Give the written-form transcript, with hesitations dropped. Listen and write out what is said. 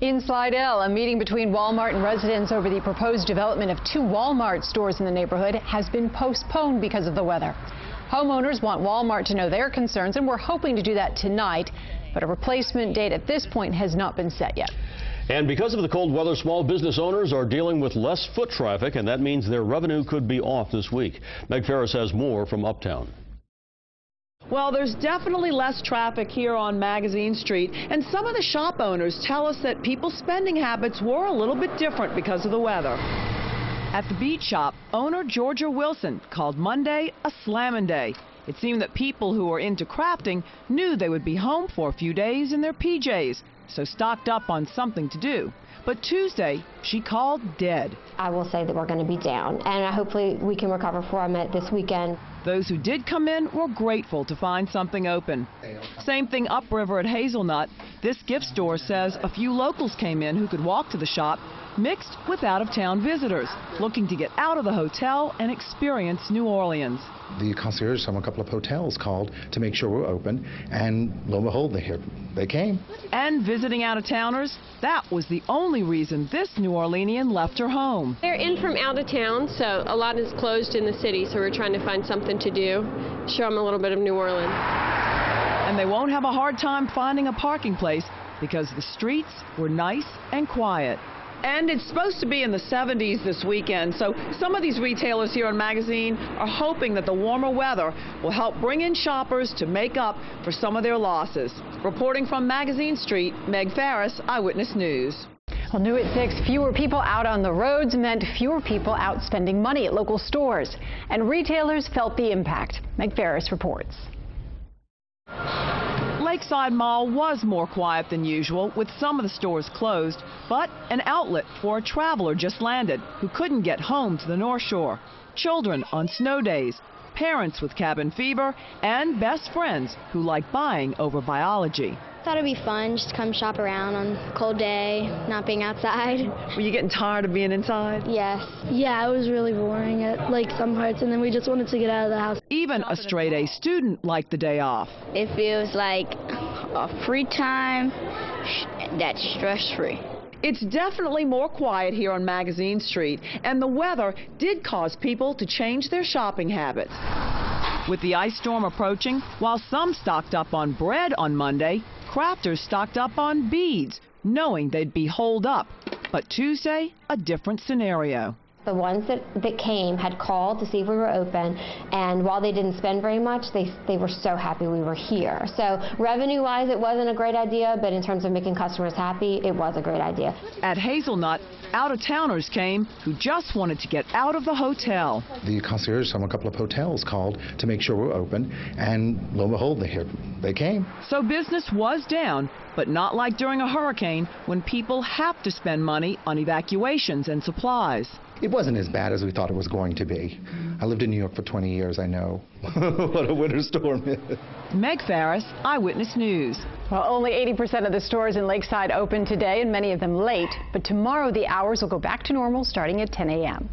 In Slidell, a meeting between Walmart and residents over the proposed development of 2 Walmart stores in the neighborhood has been postponed because of the weather. Homeowners want Walmart to know their concerns, and we're hoping to do that tonight, but a replacement date at this point has not been set yet. And because of the cold weather, small business owners are dealing with less foot traffic, and that means their revenue could be off this week. Meg Ferris has more from Uptown. Well, there's definitely less traffic here on Magazine Street, and some of the shop owners tell us that people's spending habits were a little bit different because of the weather. At the beach shop, owner Georgia Wilson called Monday a slammin' day. It seemed that people who were into crafting knew they would be home for a few days in their PJs, so stocked up on something to do. But Tuesday, she called dead. I will say that we're going to be down, and hopefully we can recover from it this weekend. Those who did come in were grateful to find something open. Same thing upriver at Hazelnut. This gift store says a few locals came in who could walk to the shop, mixed with out-of-town visitors, looking to get out of the hotel and experience New Orleans. The concierge from a couple of hotels called to make sure we're open, and lo and behold, they came. And visiting out-of-towners, that was the only reason this New Orleanian left her home. They're in from out of town, so a lot is closed in the city, so we're trying to find something to do, show them a little bit of New Orleans. And they won't have a hard time finding a parking place because the streets were nice and quiet. And it's supposed to be in the 70s this weekend, so some of these retailers here on Magazine are hoping that the warmer weather will help bring in shoppers to make up for some of their losses. Reporting from Magazine Street, Meg Ferris, Eyewitness News. Well, new at 6, fewer people out on the roads meant fewer people out spending money at local stores, and retailers felt the impact. Meg Ferris reports. Lakeside Mall was more quiet than usual, with some of the stores closed, but an outlet for a traveler just landed who couldn't get home to the North Shore. Children on snow days, parents with cabin fever, and best friends who like buying over biology. Thought it'd be fun just to come shop around on a cold day, not being outside. Were you getting tired of being inside? Yes. Yeah, it was really boring at like some parts, and then we just wanted to get out of the house. Even a straight-A student liked the day off. It feels like a free time that's stress-free. It's definitely more quiet here on Magazine Street, and the weather did cause people to change their shopping habits. With the ice storm approaching, while some stocked up on bread on Monday, crafters stocked up on beads, knowing they'd be holed up. But Tuesday, a different scenario. The ones that came had called to see if we were open, and while they didn't spend very much, they were so happy we were here. So revenue-wise, it wasn't a great idea, but in terms of making customers happy, it was a great idea. At Hazelnut, out-of-towners came who just wanted to get out of the hotel. The concierge from a couple of hotels called to make sure we're open, and lo and behold, they came. So business was down, but not like during a hurricane when people have to spend money on evacuations and supplies. It wasn't as bad as we thought it was going to be. I lived in New York for 20 years. I know what a winter storm is. Meg Ferris, Eyewitness News. Well, only 80% of the stores in Lakeside open today, and many of them late. But tomorrow the hours will go back to normal starting at 10 a.m.